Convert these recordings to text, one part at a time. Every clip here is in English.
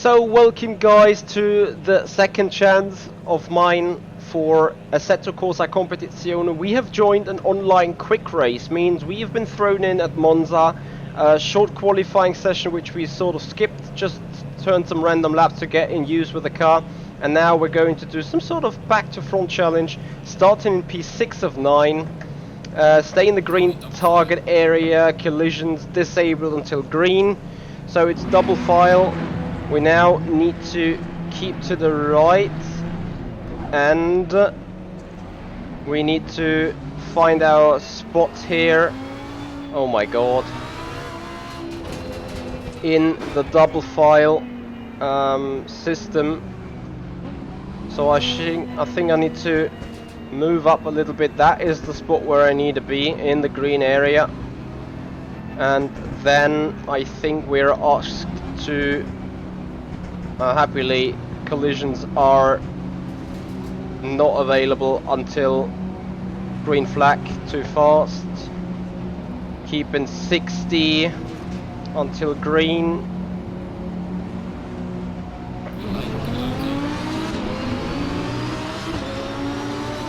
So welcome guys to the second chance of mine for Assetto Corsa Competizione. We have joined an online quick race, means we have been thrown in at Monza, a short qualifying session which we sort of skipped, just turned some random laps to get in use with the car, and now we're going to do some sort of back to front challenge, starting in P6 of 9, stay in the green target area, collisions disabled until green, so it's double file. We now need to keep to the right, and we need to find our spot here. Oh my god. In the double file system. So I think I need to move up a little bit. That is the spot where I need to be, in the green area. And then I think we're asked to happily, collisions are not available until green flag. Too fast. Keeping 60 until green.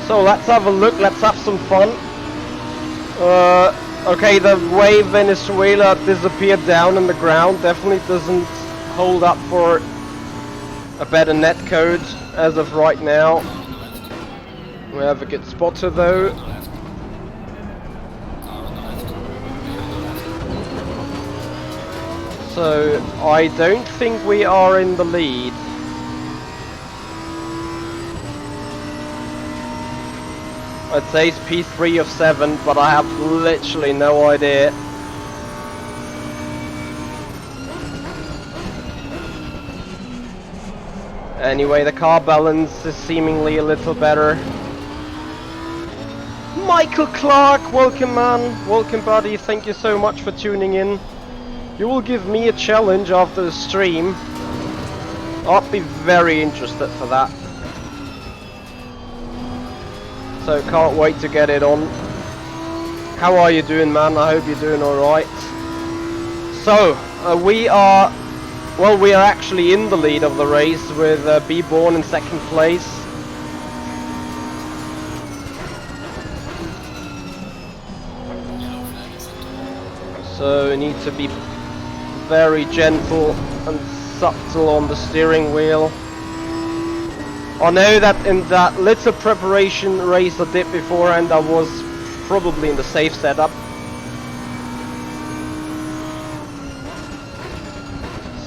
So let's have a look, let's have some fun. Okay, the way Venezuela disappeared down on the ground definitely doesn't hold up for a better net code as of right now. We have a good spotter though. So I don't think we are in the lead. I'd say it's P3 of 7, but I have literally no idea. Anyway, the car balance is seemingly a little better. Michael Clark, welcome man, welcome buddy, thank you so much for tuning in. You will give me a challenge after the stream. I'll be very interested for that. So can't wait to get it on. How are you doing, man? I hope you're doing alright. So, we are actually in the lead of the race with B Born in second place. So we need to be very gentle and subtle on the steering wheel. I know that in that little preparation race I did beforehand, I was probably in the safe setup.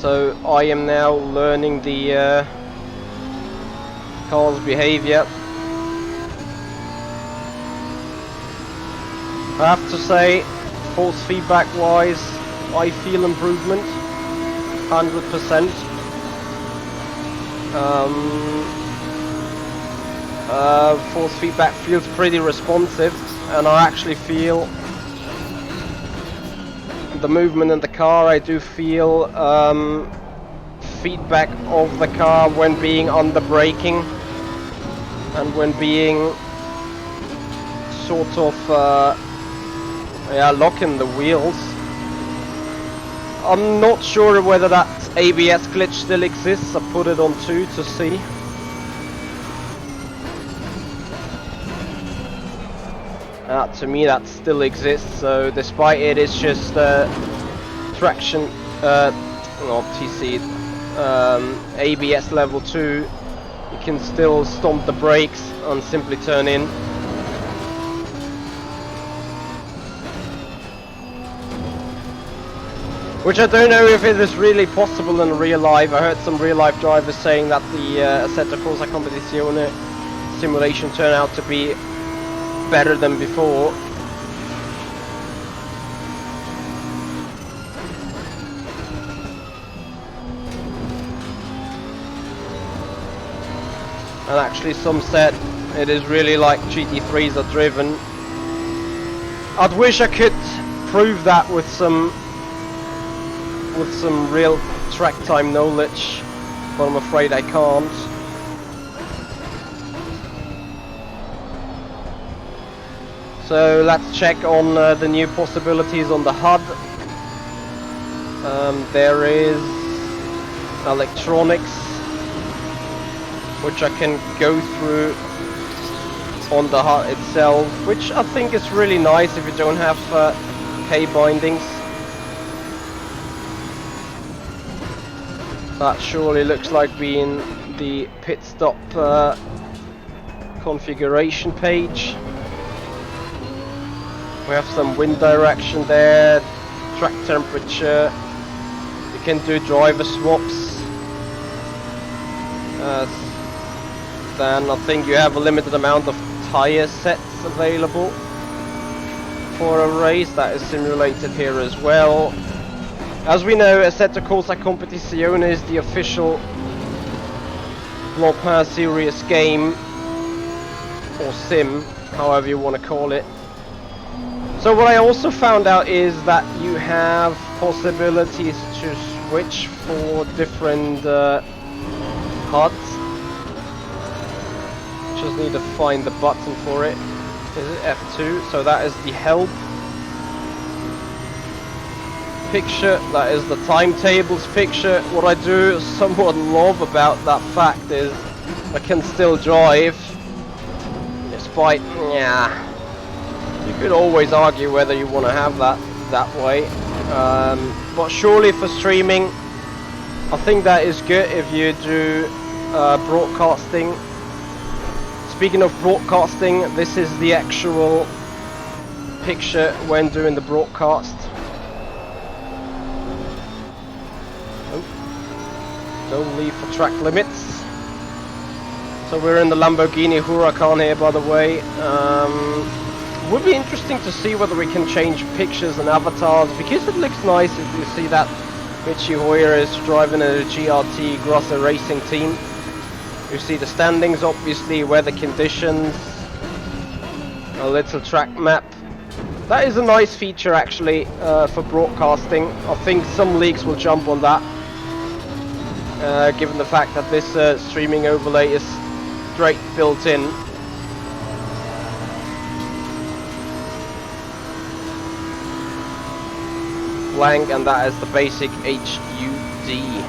So I am now learning the car's behavior. I have to say, force feedback wise, I feel improvement, 100%. Force feedback feels pretty responsive, and I actually feel the movement in the car. I do feel feedback of the car when being under braking and when being sort of locking the wheels. I'm not sure whether that ABS glitch still exists. I put it on 2 to see. To me that still exists, so despite it is just traction, not TC, ABS level 2, you can still stomp the brakes and simply turn in. Which I don't know if it is really possible in real life. I heard some real life drivers saying that the Assetto Corsa Competizione simulation turned out to be better than before. And actually some said it is really like GT3s are driven. I'd wish I could prove that with some real track time knowledge, but I'm afraid I can't. So let's check on the new possibilities on the HUD. There is electronics, which I can go through on the hut itself, which I think is really nice if you don't have K bindings. That surely looks like being the pit stop configuration page. We have some wind direction there, track temperature. You can do driver swaps. Then I think you have a limited amount of tire sets available for a race. That is simulated here as well. As we know, Assetto Corsa Competizione is the official BLANCPAIN series game, or sim, however you want to call it. So what I also found out is that you have possibilities to switch for different HUDs. Just need to find the button for it. Is it F2? So that is the help picture, that is the timetables picture. What I do somewhat love about that fact is I can still drive, despite, yeah, you could always argue whether you want to have that way. But surely for streaming, I think that is good if you do broadcasting. Speaking of broadcasting, this is the actual picture when doing the broadcast. Don't leave for track limits. So we're in the Lamborghini Huracan here, by the way. Would be interesting to see whether we can change pictures and avatars, because it looks nice if you see that Richie Hoyer is driving a GRT Grosser Racing team. You see the standings, obviously, weather conditions, a little track map. That is a nice feature actually for broadcasting. I think some leagues will jump on that, given the fact that this streaming overlay is straight built in. Blank, and that is the basic HUD.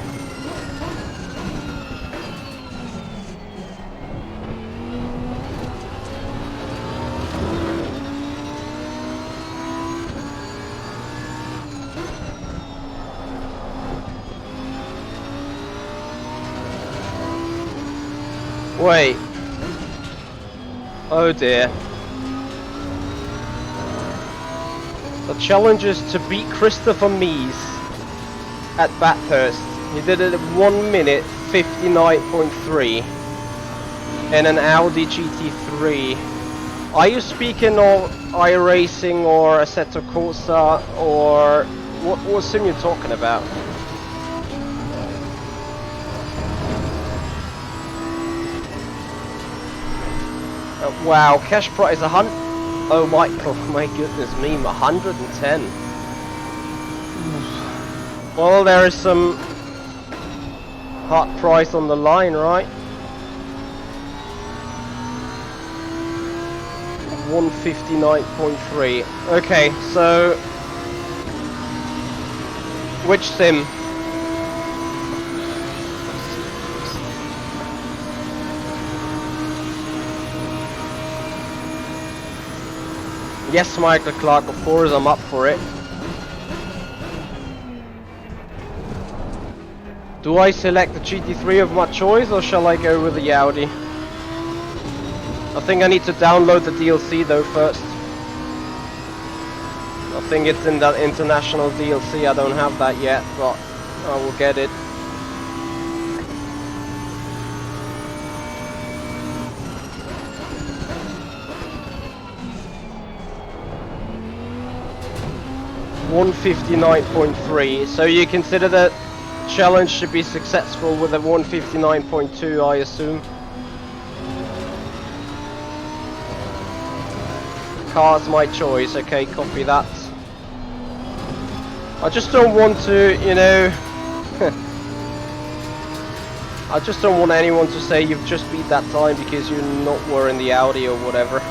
Wait. Oh dear. The challenge is to beat Christopher Mies at Bathurst. He did it at 1 minute 59.3 in an Audi GT3. Are you speaking of iRacing or Assetto Corsa, or what sim you talking about? Wow, cash prize 100. Oh Michael, my goodness me, 110. Well, there is some hot price on the line, right? 159.3. Okay, so which sim? Yes, Michael Clark, of course, I'm up for it. Do I select the GT3 of my choice, or shall I go with the Audi? I think I need to download the DLC though first. I think it's in that international DLC, I don't have that yet, but I will get it. $159.3, so you consider that challenge should be successful with a 159.2, I assume. Car's my choice, okay, copy that. I just don't want to, you know, I just don't want anyone to say you've just beat that time because you're not wearing the Audi or whatever.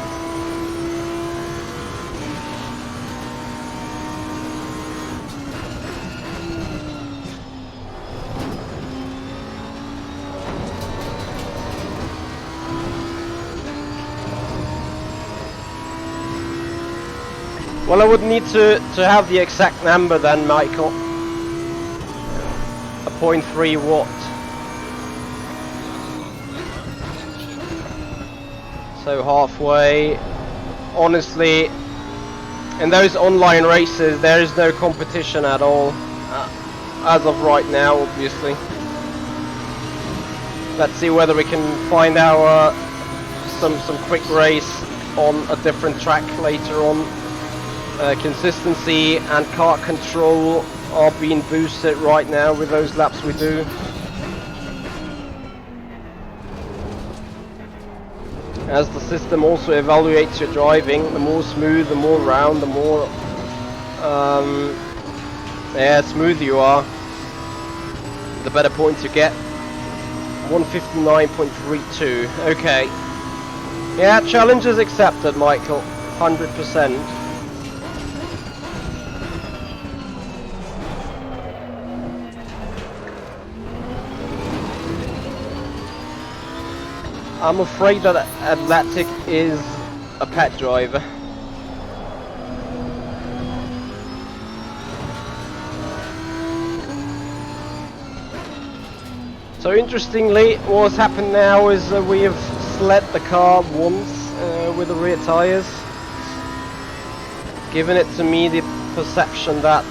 Well, I would need to have the exact number then, Michael. A 0.3 watt. So halfway. Honestly, in those online races, there is no competition at all. As of right now, obviously. Let's see whether we can find our some quick race on a different track later on. Consistency and car control are being boosted right now with those laps we do. As the system also evaluates your driving, the more smooth, the more round, the more smooth you are, the better points you get. 159.32. Okay. Yeah, challenge is accepted, Michael. 100%. I'm afraid that Atlantic is a pet driver. So interestingly, what's happened now is we have slid the car once with the rear tyres, giving it to me the perception that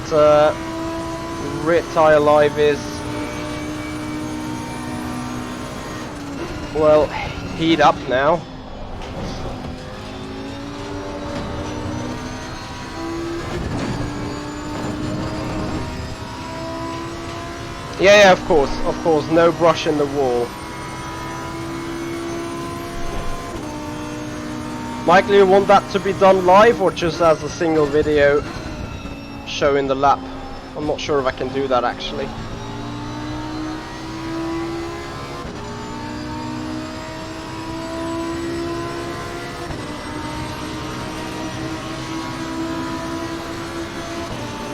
rear tyre life is, well, heat up now. Yeah, of course, no brush in the wall. Michael, you want that to be done live or just as a single video showing the lap? I'm not sure if I can do that actually.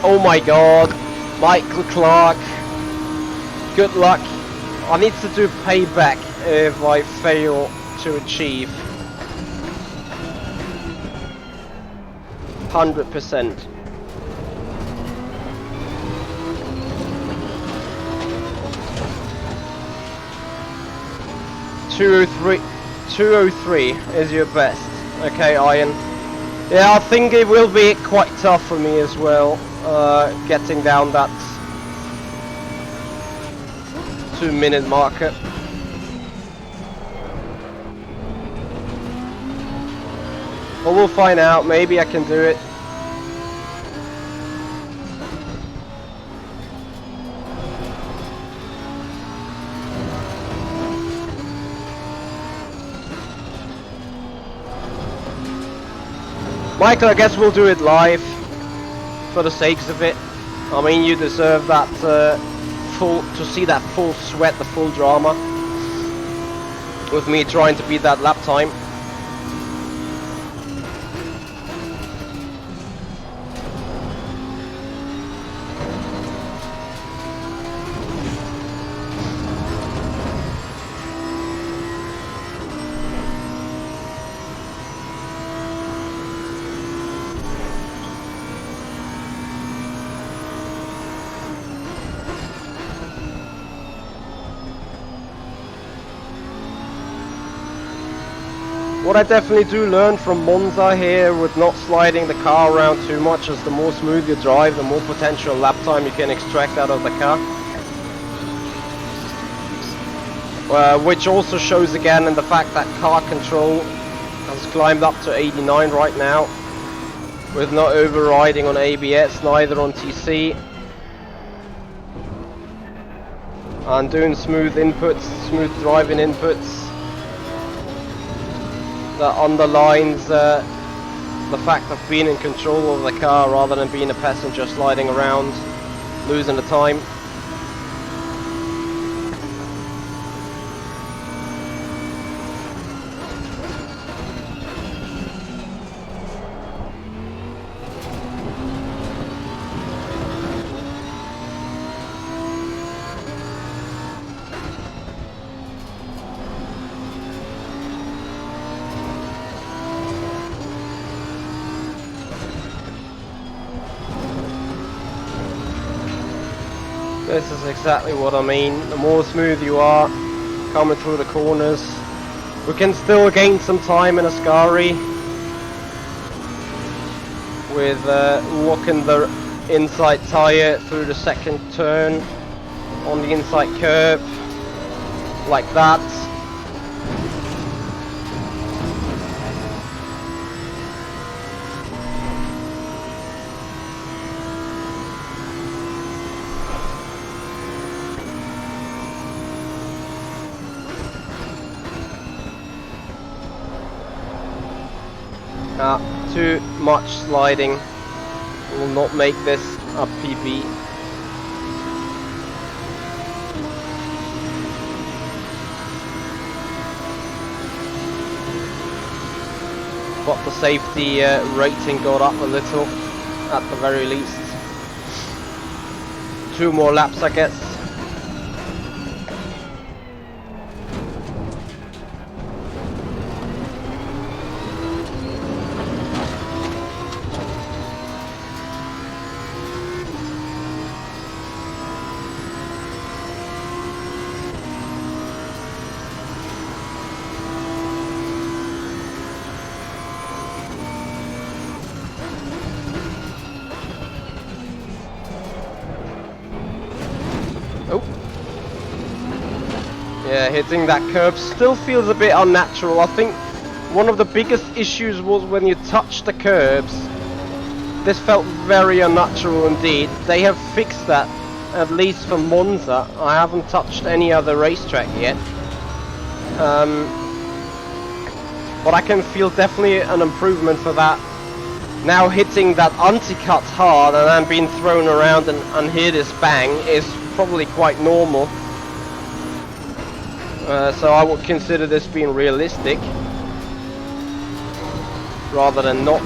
Oh my god, Michael Clark. Good luck. I need to do payback if I fail to achieve. 100%. .203 is your best. Okay, Iron. Yeah, I think it will be quite tough for me as well, getting down that 2-minute marker. But we'll find out, maybe I can do it. Michael, I guess we'll do it live, for the sakes of it. I mean, you deserve that to see that full sweat, the full drama, with me trying to beat that lap time. What I definitely do learn from Monza here with not sliding the car around too much is the more smooth you drive, the more potential lap time you can extract out of the car. Which also shows again in the fact that car control has climbed up to 89 right now, with no overriding on ABS, neither on TC. And doing smooth inputs, smooth driving inputs. That underlines the fact of being in control of the car rather than being a passenger sliding around, losing the time. This is exactly what I mean. The more smooth you are coming through the corners, we can still gain some time in Ascari with locking the inside tyre through the second turn on the inside curve, like that. Too much sliding will not make this a PB. But the safety rating got up a little, at the very least. 2 more laps, I guess. Yeah, hitting that curb still feels a bit unnatural. I think one of the biggest issues was when you touch the curbs. This felt very unnatural indeed. They have fixed that, at least for Monza. I haven't touched any other racetrack yet. But I can feel definitely an improvement for that. Now hitting that anti-cut hard and then being thrown around and hear this bang is probably quite normal. So I would consider this being realistic rather than not.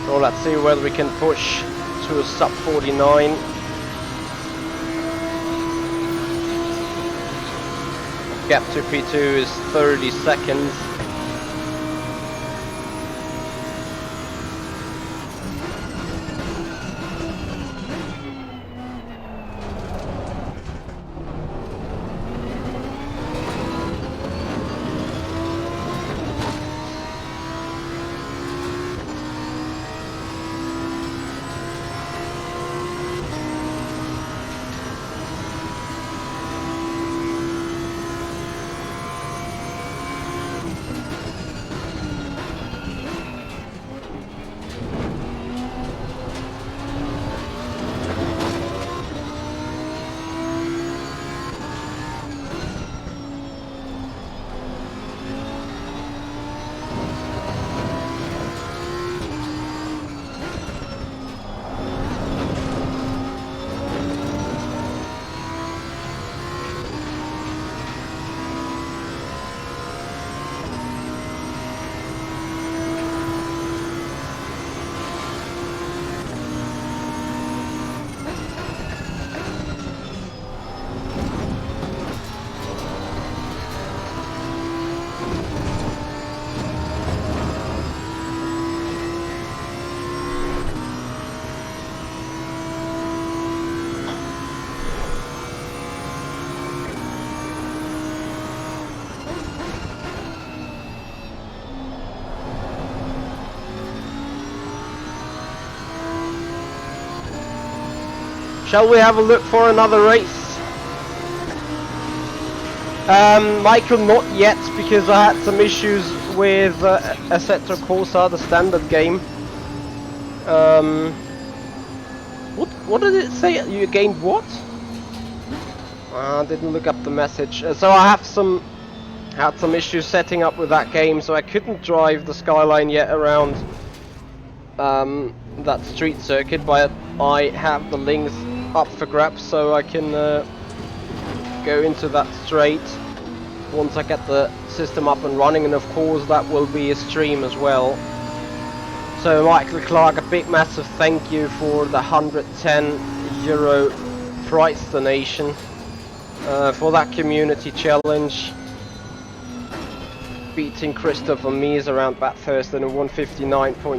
So let's see whether we can push to a sub 49. Gap to P2 is 30 seconds. Shall we have a look for another race? Michael, not yet, because I had some issues with Assetto Corsa, the standard game. What did it say? You gained what? I didn't look up the message. So I have had some issues setting up with that game, so I couldn't drive the Skyline yet around that street circuit, but I have the links up for grabs, so I can go into that straight once I get the system up and running, and of course that will be a stream as well. So Michael Clark, a big massive thank you for the €110 prize donation for that community challenge, beating Christopher Mies around Bathurst in a 159.2.